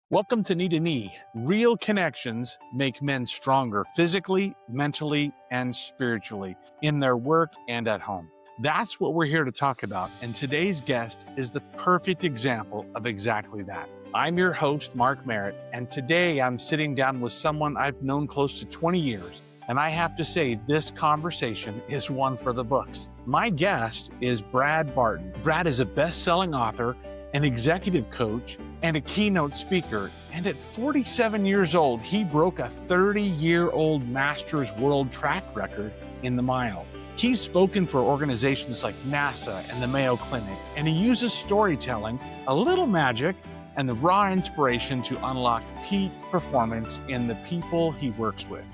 Welcome to KneeToKnee. Real connections make men stronger physically, mentally, and spiritually in their work and at home. That's what we're here to talk about, and today's guest is the perfect example of exactly that. I'm your host, Mark Merritt, and today I'm sitting down with someone I've known close to 20 years, and I have to say this conversation is one for the books. My guest is Brad Barton. Brad is a best-selling author, an executive coach, and a keynote speaker. And at 47 years old, he broke a 30-year-old Masters World track record in the mile. He's spoken for organizations like NASA and the Mayo Clinic, and he uses storytelling, a little magic, and the raw inspiration to unlock peak performance in the people he works with.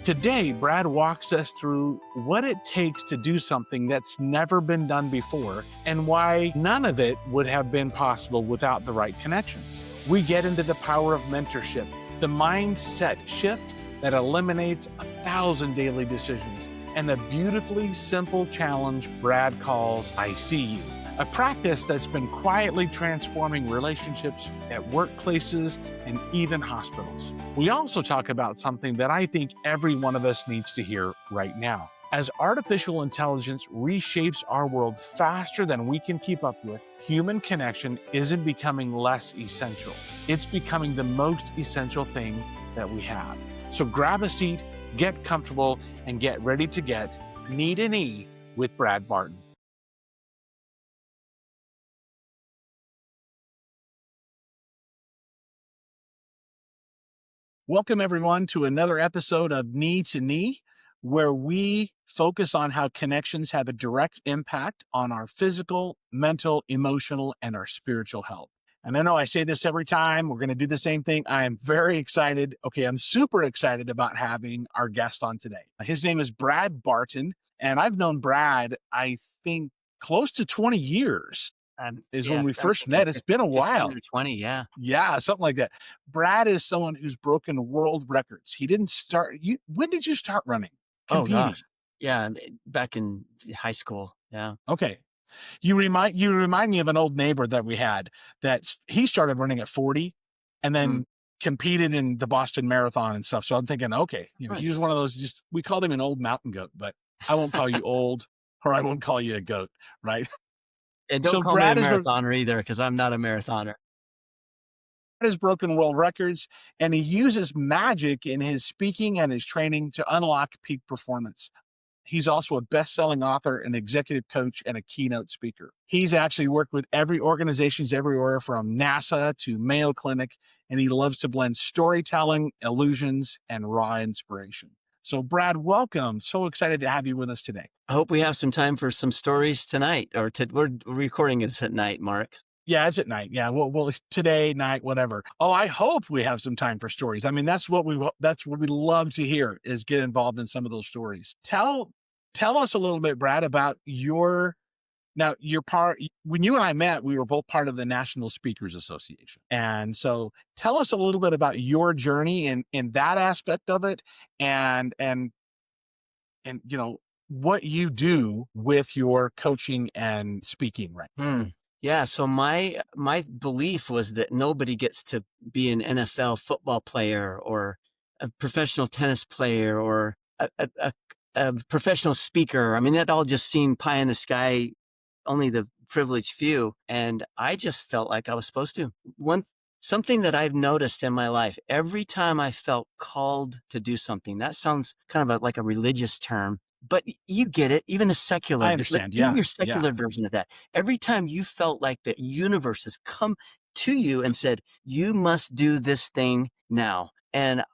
Today, Brad walks us through what it takes to do something that's never been done before and why none of it would have been possible without the right connections. We get into the power of mentorship, the mindset shift that eliminates 1,000 daily decisions, and the beautifully simple challenge Brad calls I See You, a practice that's been quietly transforming relationships at workplaces and even hospitals. We also talk about something that I think every one of us needs to hear right now. As artificial intelligence reshapes our world faster than we can keep up with, human connection isn't becoming less essential. It's becoming the most essential thing that we have. So grab a seat, get comfortable, and get ready to get KneeToKnee with Brad Barton. Welcome, everyone, to another episode of KneeToKnee, where we focus on how connections have a direct impact on our physical, mental, emotional, and our spiritual health. And I know I say this every time. We're going to do the same thing. I am very excited. I'm super excited about having our guest on today. His name is Brad Barton, and I've known Brad, I think, close to 20 years. And when we first met. It's been a while. 15 or 20, yeah. Yeah, something like that. Brad is someone who's broken world records. He didn't start. When did you start running? Competing? Oh gosh, yeah, back in high school. Yeah. Okay. You remind me of an old neighbor that we had that he started running at 40, and then competed in the Boston Marathon and stuff. So I'm thinking, okay, Nice. He was one of those. We called him an old mountain goat, but I won't call you old, or I won't call you a goat, right? And don't call Brad me a marathoner either, because I'm not a marathoner. Has broken world records, and he uses magic in his speaking and his training to unlock peak performance. He's also a best-selling author, an executive coach, and a keynote speaker. He's actually worked with organizations everywhere from NASA to Mayo Clinic, and he loves to blend storytelling, illusions, and raw inspiration. So Brad, welcome. So excited to have you with us today. I hope we have some time for some stories tonight, or we're recording this at night, Mark. Yeah, it's at night. Yeah, well, today, night, whatever. Oh, I hope we have some time for stories. I mean, that's what we love to hear, is get involved in some of those stories. Tell us a little bit, Brad, about your part. When you and I met, we were both part of the National Speakers Association, and so tell us a little bit about your journey in that aspect of it, and what you do with your coaching and speaking, right? Yeah, so my belief was that nobody gets to be an NFL football player or a professional tennis player or a professional speaker. I mean, that all just seemed pie in the sky, only the privileged few. And I just felt like I was supposed to. Something that I've noticed in my life, every time I felt called to do something, that sounds kind of like a religious term, but you get it, even a secular. I understand. Even your secular version of that. Every time you felt like the universe has come to you and said, you must do this thing now. And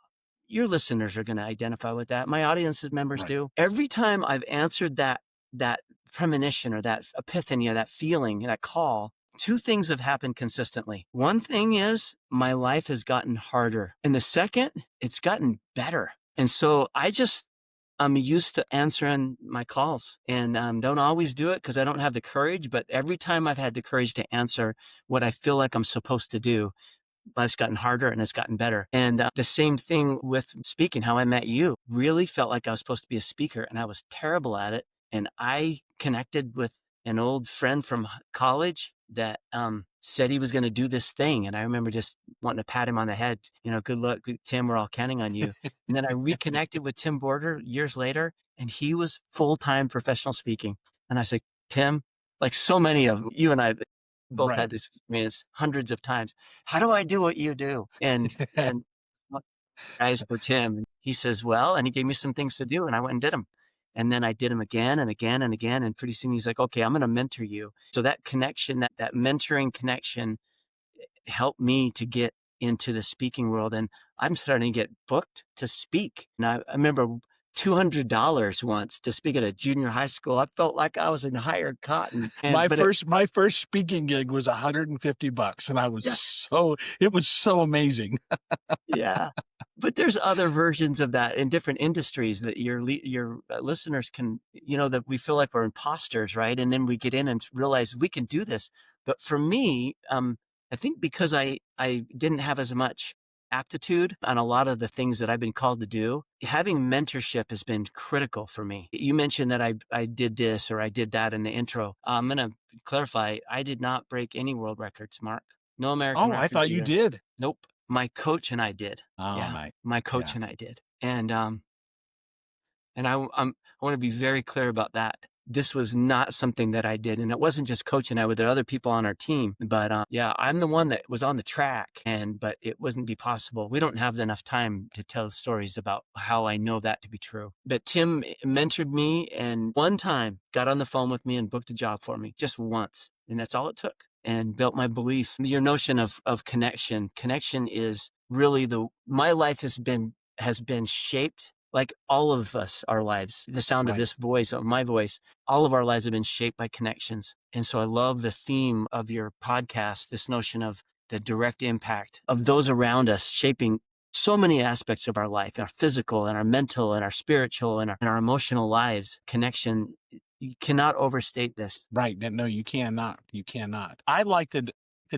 your listeners are going to identify with that. My audience members do. Every time I've answered that premonition or that epiphany or that feeling, that call, two things have happened consistently. One thing is my life has gotten harder. And the second, it's gotten better. And so I'm used to answering my calls, and don't always do it because I don't have the courage. But every time I've had the courage to answer what I feel like I'm supposed to do, life's gotten harder and it's gotten better. And the same thing with speaking, how I met you. Really felt like I was supposed to be a speaker, and I was terrible at it. And I connected with an old friend from college that said he was going to do this thing. And I remember just wanting to pat him on the head, good luck, Tim, we're all counting on you. And then I reconnected with Tim Border years later, and he was full-time professional speaking. And I said, Tim, like so many of you and I both Right. had this experience hundreds of times. How do I do what you do? And guys for Tim, and he says, well, and he gave me some things to do, and I went and did them. And then I did them again and again and again. And pretty soon he's like, okay, I'm going to mentor you. So that connection, that mentoring connection helped me to get into the speaking world. And I'm starting to get booked to speak. And I remember $200 once to speak at a junior high school. I felt like I was in hired cotton. My first speaking gig was $150, and Yes. it was so amazing. Yeah. But there's other versions of that in different industries that your listeners can, that we feel like we're imposters, right? And then we get in and realize we can do this. But for me, I think because I didn't have as much aptitude on a lot of the things that I've been called to do, having mentorship has been critical for me. You mentioned that I did this or I did that in the intro. I'm going to clarify. I did not break any world records, Mark. No American Oh, I records thought you either. did. Nope. My coach and I did. Oh, Yeah. nice. My coach Yeah. and I did. And I want to be very clear about that. This was not something that I did. And it wasn't just Coach and I, with the other people on our team. But yeah, I'm the one that was on the track, but it wouldn't be possible. We don't have enough time to tell stories about how I know that to be true. But Tim mentored me, and one time got on the phone with me and booked a job for me, just once. And that's all it took, and built my belief. Your notion of connection. Connection is really my life has been shaped, like all of us, our lives, the sound of this voice, of my voice, all of our lives have been shaped by connections. And so I love the theme of your podcast, this notion of the direct impact of those around us shaping so many aspects of our life, our physical and our mental and our spiritual and our emotional lives. Connection, you cannot overstate this. Right. No, you cannot. You cannot. I'd like to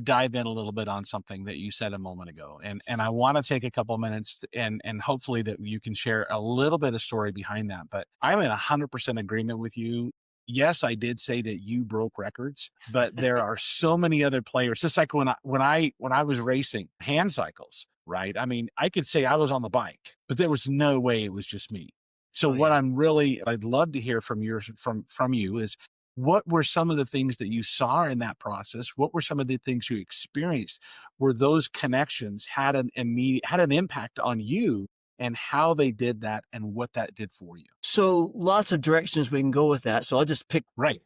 dive in a little bit on something that you said a moment ago. And I want to take a couple minutes and hopefully that you can share a little bit of story behind that. But I'm in 100% agreement with you. Yes, I did say that you broke records, but there are so many other players. Just like when I was racing hand cycles, right? I mean, I could say I was on the bike, but there was no way it was just me. So I'd love to hear from you is, what were some of the things that you saw in that process? What were some of the things you experienced where those connections had an impact on you, and how they did that and what that did for you? So lots of directions we can go with that. So I'll just pick Right.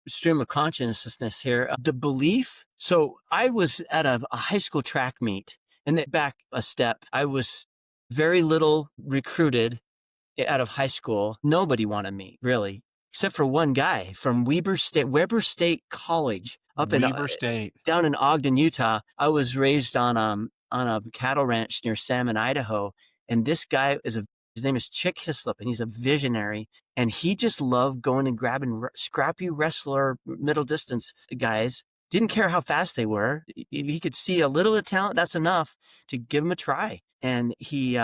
stream of consciousness here. The belief. So I was at a high school track meet, and then back a step, I was very little recruited out of high school. Nobody wanted me, really, except for one guy from Weber State College down in Ogden, Utah. I was raised on a cattle ranch near Salmon, Idaho. And this guy his name is Chick Hislop, and he's a visionary. And he just loved going and grabbing scrappy wrestler, middle distance guys. Didn't care how fast they were. He could see a little of talent. That's enough to give him a try. And he,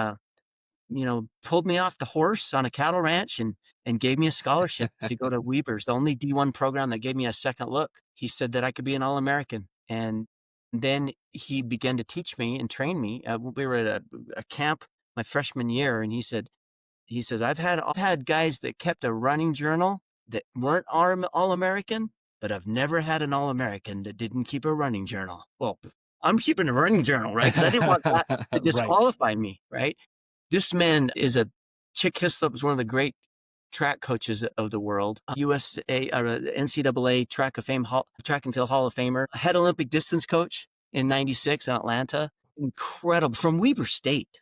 pulled me off the horse on a cattle ranch and gave me a scholarship to go to Weber's, the only D1 program that gave me a second look. He said that I could be an All-American. And then he began to teach me and train me. We were at a camp my freshman year, and he says, I've had guys that kept a running journal that weren't All-American, but I've never had an All-American that didn't keep a running journal. Well, I'm keeping a running journal, right? Because I didn't want that to disqualify me, right? This man Chick Hislop was one of the great track coaches of the world, USA, NCAA track and field Hall of Famer, head Olympic distance coach in '96 in Atlanta. Incredible. From Weber State,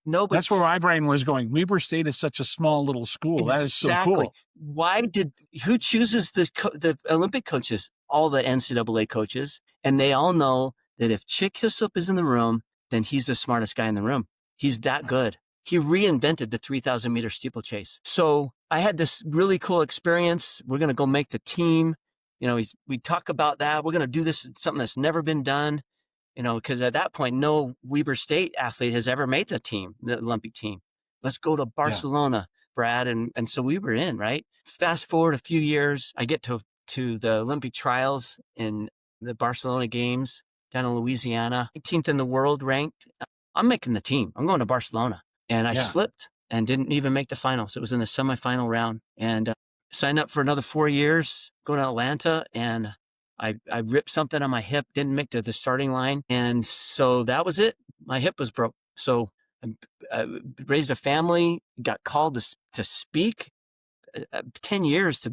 nobody. That's where my brain was going. Weber State is such a small little school. Exactly. That is so cool. Who chooses the Olympic coaches? All the NCAA coaches. And they all know that if Chick Hislop is in the room, then he's the smartest guy in the room. He's that good. He reinvented the 3,000 meter steeplechase. So I had this really cool experience. We're going to go make the team. We talk about that. We're going to do this, something that's never been done. Because at that point, no Weber State athlete has ever made the Olympic team. Let's go to Barcelona, Brad. And so we were in, right? Fast forward a few years, I get to the Olympic trials in the Barcelona games down in Louisiana, 18th in the world ranked. I'm making the team. I'm going to Barcelona. And I slipped and didn't even make the finals. It was in the semifinal round, and signed up for another 4 years, going to Atlanta, and I ripped something on my hip, didn't make the starting line. And so that was it. My hip was broke. So I raised a family, got called to speak. 10 years to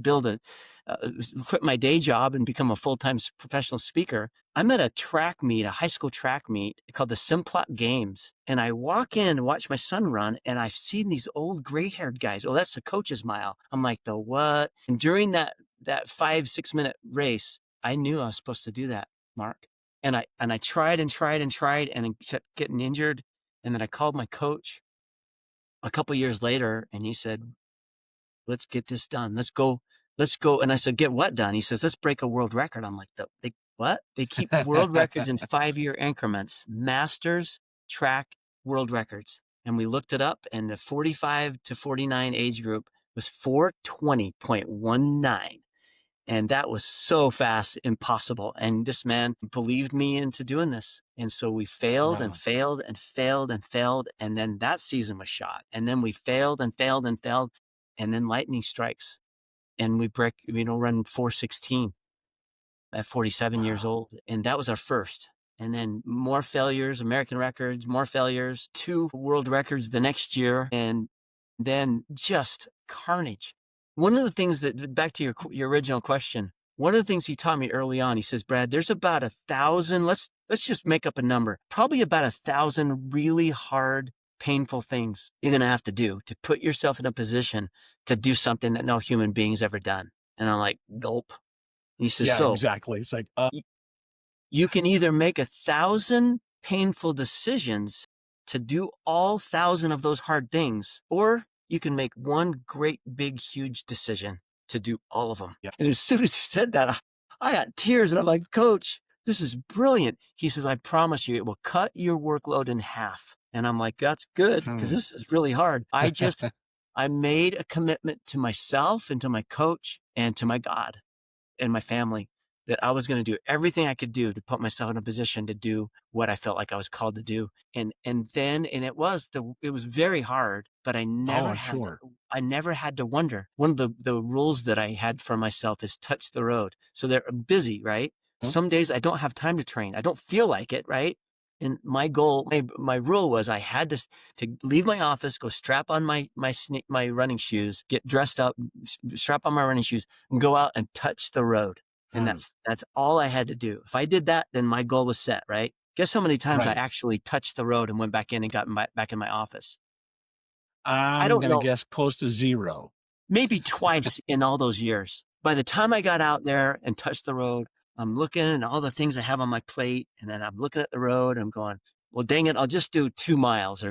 quit my day job and become a full-time professional speaker. I'm at a track meet, a high school track meet called the Simplot Games. And I walk in to watch my son run, and I've seen these old gray-haired guys. Oh, that's the coach's mile. I'm like, the what? And during that 5-6 minute race, I knew I was supposed to do that, Mark. And I tried and tried and tried and kept getting injured. And then I called my coach a couple years later, and he said, let's get this done. Let's go. And I said, get what done? He says, let's break a world record. I'm like, what? They keep world records in 5-year increments, masters track world records. And we looked it up, and the 45 to 49 age group was 420.19. And that was so fast, impossible. And this man believed me into doing this. And so we failed and failed and failed and failed. And then that season was shot. And then we failed and failed and failed. And then lightning strikes, and we run 4:16 at 47 years old. And that was our first. And then more failures, American records, more failures, 2 world records the next year. And then just carnage. One of the things back to your original question, one of the things he taught me early on, he says, Brad, there's about 1,000, let's just make up a number, probably about 1,000 really hard, painful things you're going to have to do to put yourself in a position to do something that no human being's ever done. And I'm like, gulp. And he says, exactly. It's like, you can either make 1,000 painful decisions to do all 1,000 of those hard things, or you can make one great, big, huge decision to do all of them. Yeah. And as soon as he said that, I got tears, and I'm like, Coach, this is brilliant. He says, I promise you, it will cut your workload in half. And I'm like, that's good, because this is really hard. I made a commitment to myself and to my coach and to my God and my family that I was going to do everything I could do to put myself in a position to do what I felt like I was called to do. And it was very hard, but I never had to wonder. One of the rules that I had for myself is touch the road. So they're busy, right? Some days I don't have time to train. I don't feel like it, right? And my goal, my rule was I had to leave my office, go strap on my running shoes, get dressed up, strap on my running shoes, and go out and touch the road. And that's all I had to do. If I did that, then my goal was set, right? Guess how many times I actually touched the road and went back in and got back in my office? I I'm don't going to know. guess close to 0. Maybe twice in all those years. By the time I got out there and touched the road, I'm looking at all the things I have on my plate, and then I'm looking at the road, and I'm going, well, dang it, I'll just do 2 miles.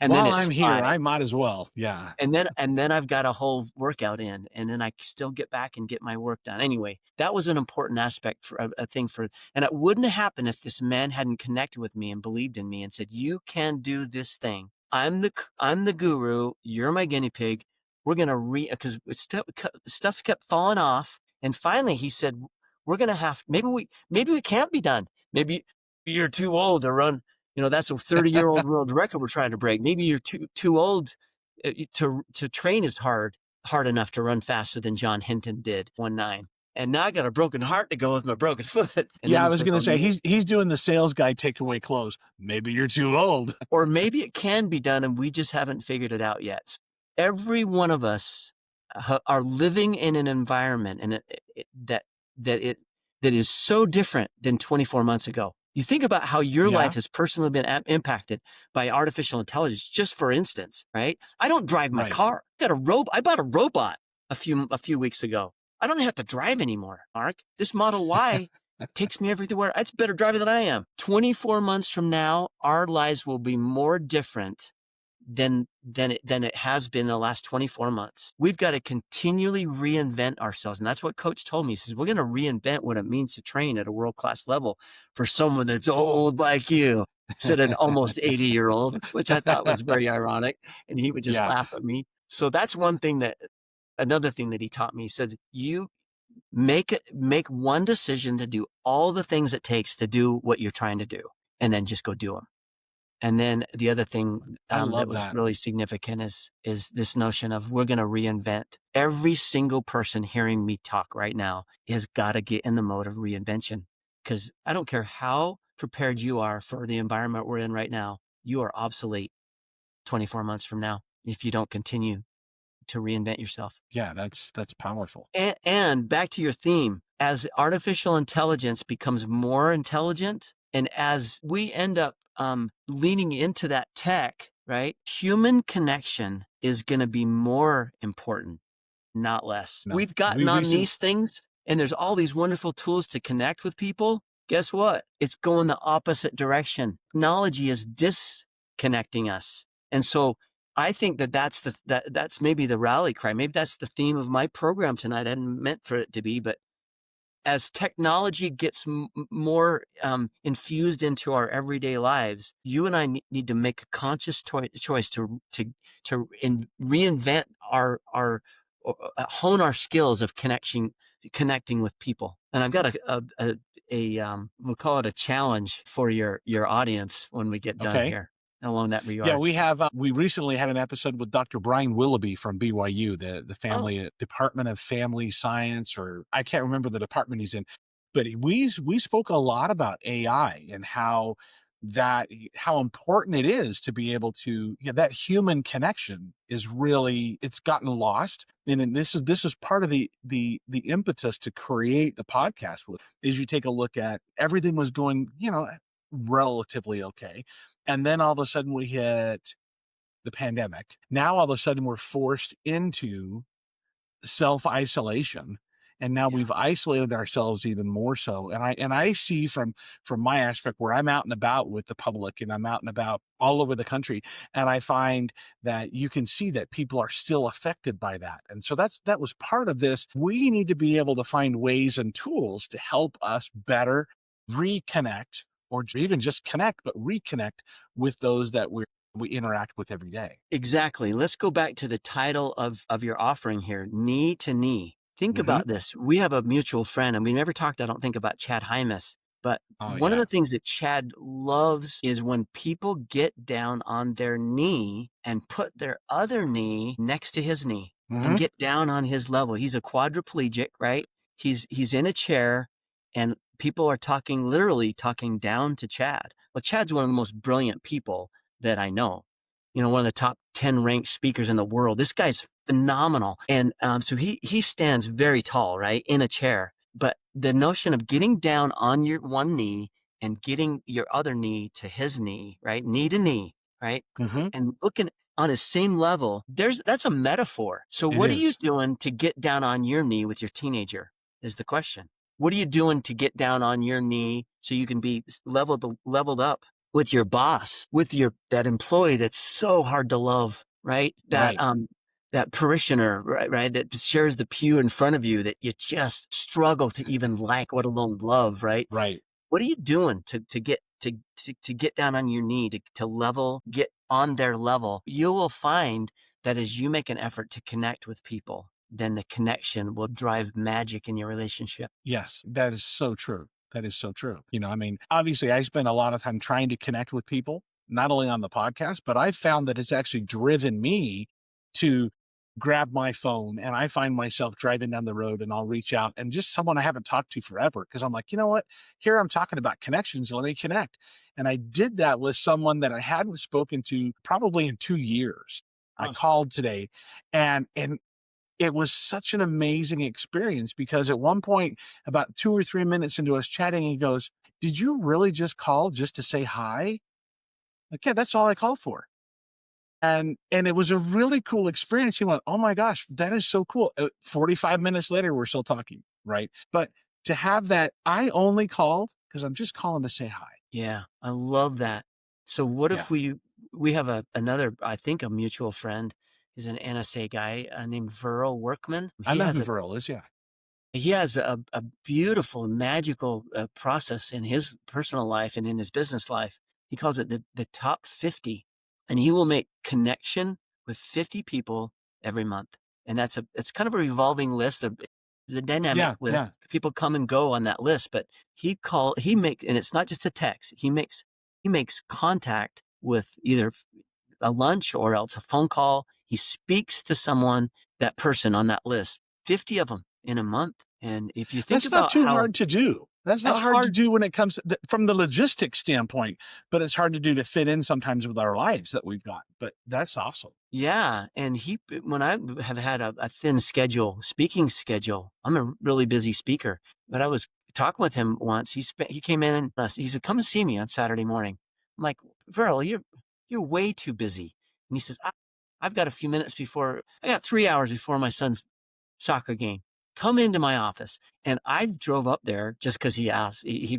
And while I'm here, I might as well. Yeah. And then I've got a whole workout in, and then I still get back and get my work done. Anyway, that was an important aspect for a thing and it wouldn't have happened if this man hadn't connected with me and believed in me and said, you can do this thing. I'm the guru. You're my guinea pig. We're going to because stuff kept falling off. And finally he said, we're going to have, maybe we can't be done. Maybe you're too old to run. That's a 30-year-old world record we're trying to break. Maybe you're too old to train as hard enough to run faster than John Hinton did 1.9. And now I got a broken heart to go with my broken foot. And I was going to say, he's doing the sales guy take away clothes. Maybe you're too old. Or maybe it can be done and we just haven't figured it out yet. Every one of us are living in an environment and that is so different than 24 months ago. You think about how your life has personally been impacted by artificial intelligence, just for instance, right? I don't drive my car. I bought a robot a few weeks ago. I don't have to drive anymore, Mark. This Model Y takes me everywhere. It's a better driver than I am. 24 months from now, our lives will be more different than it has been the last 24 months. We've got to continually reinvent ourselves. And that's what Coach told me. He says, we're going to reinvent what it means to train at a world-class level for someone that's old like you, said an almost 80-year-old, which I thought was very ironic. And he would just laugh at me. So that's another thing that he taught me. He said, you Make one decision to do all the things it takes to do what you're trying to do, and then just go do them. And then the other thing I that love was that. really significant is this notion of we're going to reinvent. Every single person hearing me talk right now has got to get in the mode of reinvention, because I don't care how prepared you are for the environment we're in right now, you are obsolete 24 months from now if you don't continue to reinvent yourself. Yeah, that's powerful. And back to your theme, as artificial intelligence becomes more intelligent, and as we end up leaning into that tech, right? Human connection is going to be more important, not less. No, We've gotten we on recently. these things, and there's all these wonderful tools to connect with people. Guess what? It's going the opposite direction. Technology is disconnecting us. And so I think that's maybe the rally cry. Maybe that's the theme of my program tonight. I hadn't meant for it to be, but as technology gets more infused into our everyday lives, you and I need to make a conscious choice to reinvent our hone our skills of connecting with people. And I've got we'll call it a challenge for your audience when we get done Okay. here along that Yeah, regard. we have. We recently had an episode with Dr. Brian Willoughby from BYU, the Oh, family Department of Family Science, or I can't remember the department he's in, but we spoke a lot about AI and how important it is to be able to, that human connection is really, it's gotten lost. And this is part of the impetus to create the podcast. With is you take a look at everything was going, relatively okay, and then all of a sudden we hit the pandemic. Now all of a sudden we're forced into self-isolation. And now yeah. we've isolated ourselves even more so. And I see from my aspect where I'm out and about with the public and I'm out and about all over the country. And I find that you can see that people are still affected by that. And so that was part of this. We need to be able to find ways and tools to help us better reconnect, or even just connect, but reconnect with those that we interact with every day. Exactly. Let's go back to the title of your offering here, Knee to Knee. Think Hmm. about this. We have a mutual friend, and we never talked, I don't think, about Chad Hymas. But Oh one of yeah. the things that Chad loves is when people get down on their knee and put their other knee next to his knee and Hmm. get down on his level. He's a quadriplegic, right? He's in a chair, and people are literally talking down to Chad. Well, Chad's one of the most brilliant people that I know, one of the top 10 ranked speakers in the world. This guy's phenomenal. And so he stands very tall, right, in a chair. But the notion of getting down on your one knee and getting your other knee to his knee, right, knee to knee, right, Hmm. and looking on his same level, that's a metaphor. So It what are you is. doing to get down on your knee with your teenager is the question. What are you doing to get down on your knee so you can be leveled up with your boss, with that employee that's so hard to love, right? Right. That parishioner, right, that shares the pew in front of you that you just struggle to even like, let alone love, right? Right. What are you doing to get down on your knee, get on their level? You will find that as you make an effort to connect with people, then the connection will drive magic in your relationship. Yes, that is so true. That is so true. I mean, obviously, I spend a lot of time trying to connect with people, not only on the podcast, but I've found that it's actually driven me to grab my phone, and I find myself driving down the road and I'll reach out and just someone I haven't talked to forever, because I'm like, you know what? Here I'm talking about connections. Let me connect. And I did that with someone that I hadn't spoken to probably in 2 years. I Awesome. called today, and it was such an amazing experience, because at one point, about 2 or 3 minutes into us chatting, he goes, "Did you really just call just to say hi?" Like, "Yeah, that's all I called for." And it was a really cool experience. He went, "Oh my gosh, that is so cool." 45 minutes later, we're still talking, right? But to have that, I only called because I'm just calling to say hi. Yeah, I love that. So what Yeah. if we have another, I think, a mutual friend. He's an NSA guy named Viral Workman. I know who Verl is, yeah. He has a beautiful, magical process in his personal life and in his business life. He calls it the top 50, and he will make connection with 50 people every month. And it's kind of a revolving list of It's a dynamic Yeah. list. Yeah. People come and go on that list, but and it's not just a text. He makes contact with either a lunch or else a phone call. He speaks to someone, that person on that list, 50 of them in a month. And if you think That's not about too how hard to do. That's not that's hard to hard. do when it comes from the logistics standpoint, but it's hard to do to fit in sometimes with our lives that we've got. But that's awesome. Yeah. And when I have had a thin speaking schedule, I'm a really busy speaker, but I was talking with him once. He came in and he said, come and see me on Saturday morning. I'm like, Verl, you're way too busy. And he says, I've got I got 3 hours before my son's soccer game. Come into my office. And I drove up there just because he asked. He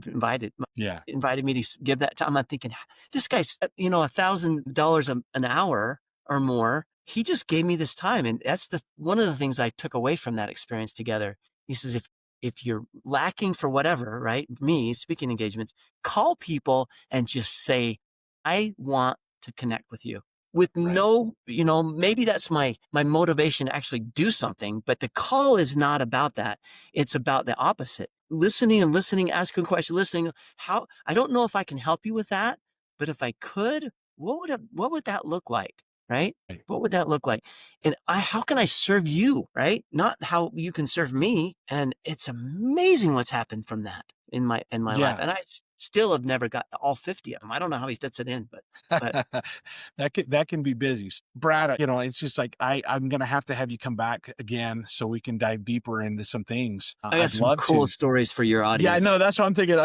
Yeah. invited me to give that time. I'm thinking, this guy's, $1,000 an hour or more. He just gave me this time. And that's one of the things I took away from that experience together. He says, if you're lacking for whatever, right? Me, speaking engagements, call people and just say, I want to connect with you. With Right. no, maybe that's my motivation to actually do something, but the call is not about that. It's about the opposite. Listening, asking questions, listening. I don't know if I can help you with that, but if I could, what would that look like? Right? Right. What would that look like? And how can I serve you? Right? Not how you can serve me. And it's amazing what's happened from that in my life. Yeah. And I still have never got all 50 of them. I don't know how he fits it in, but That can be busy. Brad, it's just like I'm gonna have to have you come back again so we can dive deeper into some things. I got I'd some love cool to. stories for your Yeah, I know. audience. That's what I'm thinking.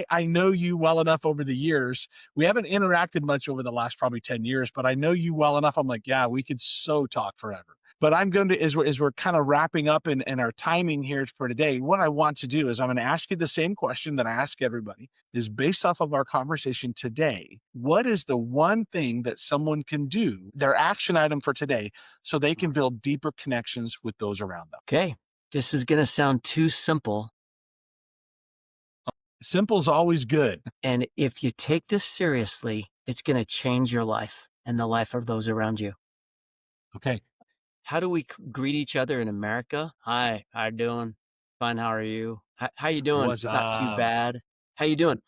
I know you well enough over the years. We haven't interacted much over the last probably 10 years, but I know you well enough. I'm like, yeah, we could so talk forever. But I'm going to, as we're kind of wrapping up in our timing here for today, what I want to do is I'm going to ask you the same question that I ask everybody is based off of our conversation today. What is the one thing that someone can do, their action item for today, so they can build deeper connections with those around them? Okay. This is going to sound too simple. Simple's always good. And if you take this seriously, it's going to change your life and the life of those around you. Okay. How do we greet each other in America? Hi, how you doing? Fine, how are you? How you doing? What's Not too up? bad. How you doing?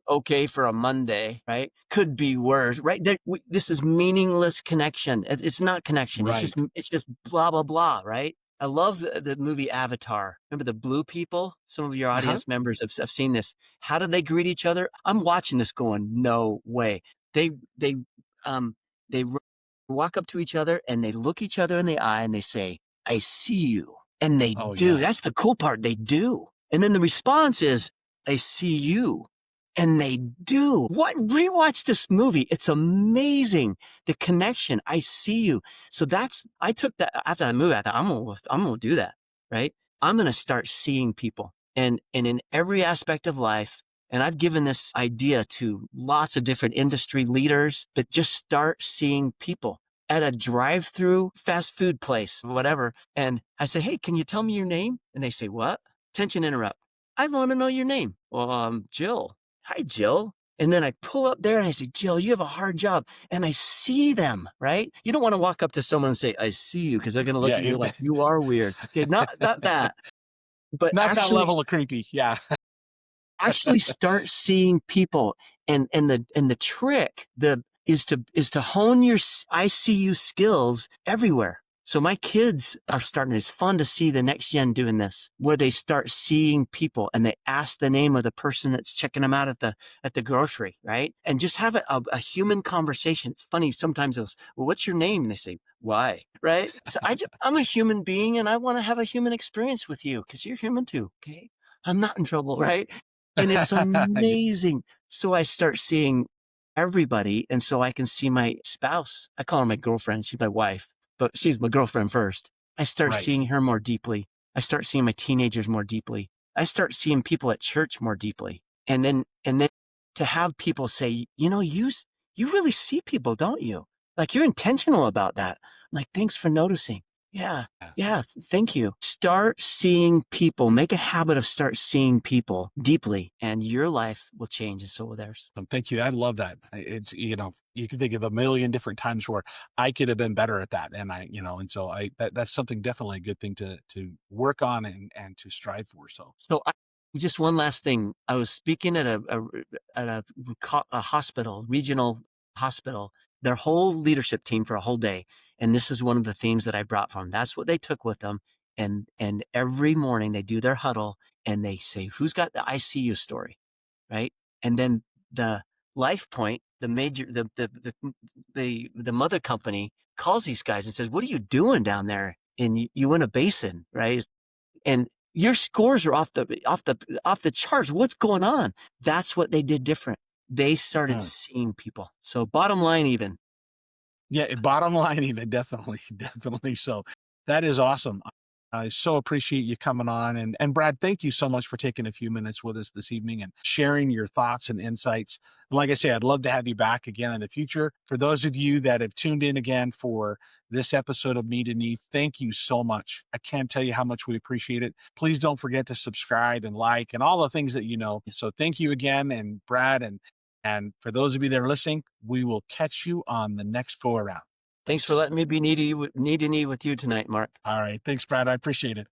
Okay for a Monday, right? Could be worse, right? This is meaningless connection. It's not connection. Right. It's just blah, blah, blah, right? I love the movie Avatar. Remember the blue people? Some of your Uh-huh. audience members have seen this. How do they greet each other? I'm watching this going, no way. They, they, um, they walk up to each other and they look each other in the eye and they say, I see you. And they Oh, do. yeah. That's the cool part. They do. And then the response is, I see you. And they do. Rewatch this movie. It's amazing. The connection. I see you. So I took that after that movie. I thought, I'm going to do that. Right. I'm going to start seeing people and in every aspect of life. And I've given this idea to lots of different industry leaders, but just start seeing people at a drive-through fast food place, whatever. And I say, hey, can you tell me your name? And they say, what? Tension interrupt. I want to know your name. Well, Jill. Hi, Jill. And then I pull up there and I say, Jill, you have a hard job. And I see them, right? You don't want to walk up to someone and say, I see you, because they're going to look Yeah. at you like you are weird. Okay, not that, but Not that level of creepy. Yeah. actually start seeing people. And the trick is to hone your I see you skills everywhere. So my kids are starting, it's fun to see the next gen doing this, where they start seeing people and they ask the name of the person that's checking them out at the grocery, right? And just have a human conversation. It's funny. Sometimes they'll say, well, what's your name? And they say, why? Right? So I'm a human being and I want to have a human experience with you because you're human too. Okay. I'm not in trouble, right? And it's amazing. So I start seeing everybody. And so I can see my spouse. I call her my girlfriend. She's my wife, but she's my girlfriend first. I start Right. seeing her more deeply. I start seeing my teenagers more deeply. I start seeing people at church more deeply. And then to have people say, you really see people, don't you? Like you're intentional about that. I'm like, thanks for noticing. Yeah. Yeah. Thank you. Start seeing people, make a habit of start seeing people deeply and your life will change and so will theirs. Thank you. I love that. It's, you can think of a million different times where I could have been better at that. And and so that's something definitely a good thing to work on and to strive for. So So just one last thing. I was speaking at a hospital, regional hospital, their whole leadership team for a whole day. And this is one of the themes that I brought from them. That's what they took with them. And every morning they do their huddle and they say, who's got the ICU story? Right. And then the Life Point, the major, the mother company calls these guys and says, what are you doing down there? And you win a basin, right? And your scores are off the charts. What's going on? That's what they did different. They started mm. seeing people. So bottom line, even. Yeah, bottom line, even definitely, definitely. So that is awesome. I so appreciate you coming on. And Brad, thank you so much for taking a few minutes with us this evening and sharing your thoughts and insights. And like I say, I'd love to have you back again in the future. For those of you that have tuned in again for this episode of KneeToKnee, thank you so much. I can't tell you how much we appreciate it. Please don't forget to subscribe and like and all the things that you know. So thank you again. And Brad, and for those of you that are listening, we will catch you on the next go around. Thanks for letting me be knee to knee with you tonight, Mark. All right. Thanks, Brad. I appreciate it.